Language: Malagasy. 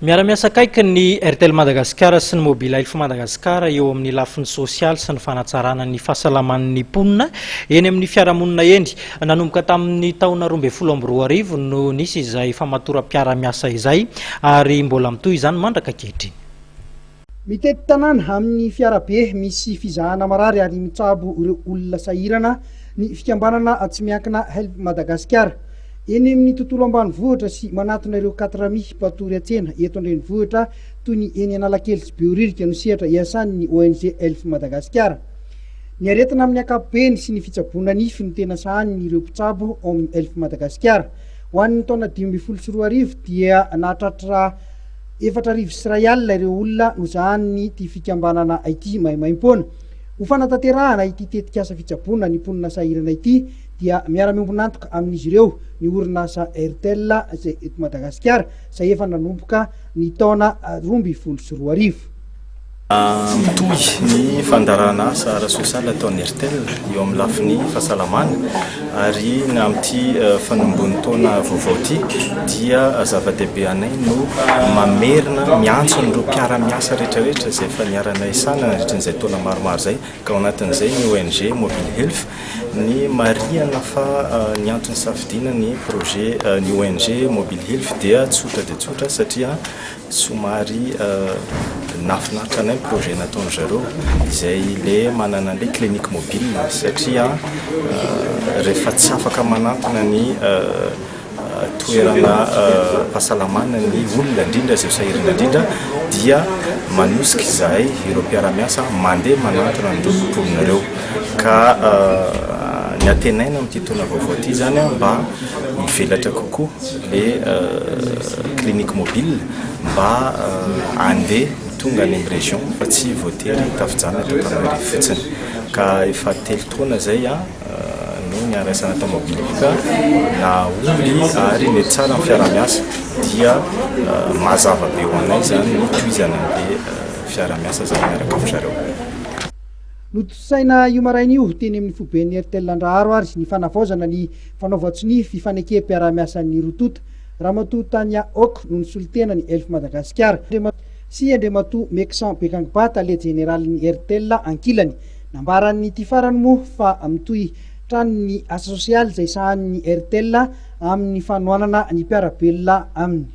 Miara-miasa akaiky ny Airtel Madagasikara sy ny Mobile Health Madagasikara eo amin'ny lafiny sosialy sy ny fanatsarana ny fahasalaman'ny mponina eny amin'ny fiarahamonina eny. Nanomboka tamin'ny taona 2012 no nisy izay famatoram-piara-miasa izay ary mbola mitohy izany mandraka ankehitriny. Mitety tanàna amin'ny fiarabe misy fizahana marary ary mitsabo ireo olona sahirana ny fikambanana tsy miankina Health Madagasikara. Eny amin'ny tontolo ambanivohitra sy manatona ireo 4,000 mpatory an-tsena eto an-drenivohitra toy ny eny Analakely sy Behoririka no sehatra iasan'ny ONG Health Madagasikara. Ny aretina amin'ny ankapobeny sy ny fitsaboana nify no tena sahan'ny ireo mpitsabo ao amin'ny Health Madagasikara. Ho an'ny taona 2014 dia nahatratra 4,000 ireo olona no zahan'ny ity fikambanana ity maimaimpona. Ho fanatanterahana ity tetikasa fitsaboana ny mponina sahirana ity dia miara-miombonantoka amin'izy ireo ny orinasa Airtel izay eto Madagasikara izay efa nanomboka ny taona 2012. Mitohy ny fandarana asa ara-sosialy ataon'ny Airtel eo amin'ny lafiny fahasalamana ary na amin'ity fanombon'ny taona vaovao ity dia zava-dehibe anay no mamerina miantso ireo mpiara-miasa rehetrarehetra izay efa niarana isana nandritran'izay taona maromaro izay ka ao anatin'izay ny ONG Mobile Health ny marihana fa ny antony safidiana ny projet ny ONG Mobile Health dia tsotra dia tsotra satria somary nafinaritra anay projet nataon'ny zareo izay le manana le clinique mobile satria rehefa tsy afaka manantona ny toerana fahasalamana ny olona indrindra izay sahirana indrindra dia manosika izahay ireo mpiara-miasa mandeha manantona an'ireo mponina ireo ka ny antenaina amin'ity taona vaovao ity zany mba mivelatra kokoa le clinique mobile mba andeha tonga any amin'ny région fa tsy voatery tafijana eto Antananarivo fotsiny ka efa 3 taona zay no niaraisana tao mobilika na oly ary ny tsara ny fiara-miasa dia mazava be ho anay zany ny tohizana le fiara-miasa zany miaraka amin'ny zareo. Notosaina io maraina io teny amin'ny foben'ny Airtel Andraharo ary ny fanavaozana ny fanaovan-tsiny fifanekem-piara-miasan'ny Rotota Ramatoa Tania Ok no nisolitena ny Health Madagasikara sy Andriamatoa Meksan Bekangibata le generalin'ny Airtel ankilany nambaran'ny ty farany moa fa mitohy tranony asa sosialy izay sahan'ny Airtel amin'ny fanohanana ny mpiarabelona aminy.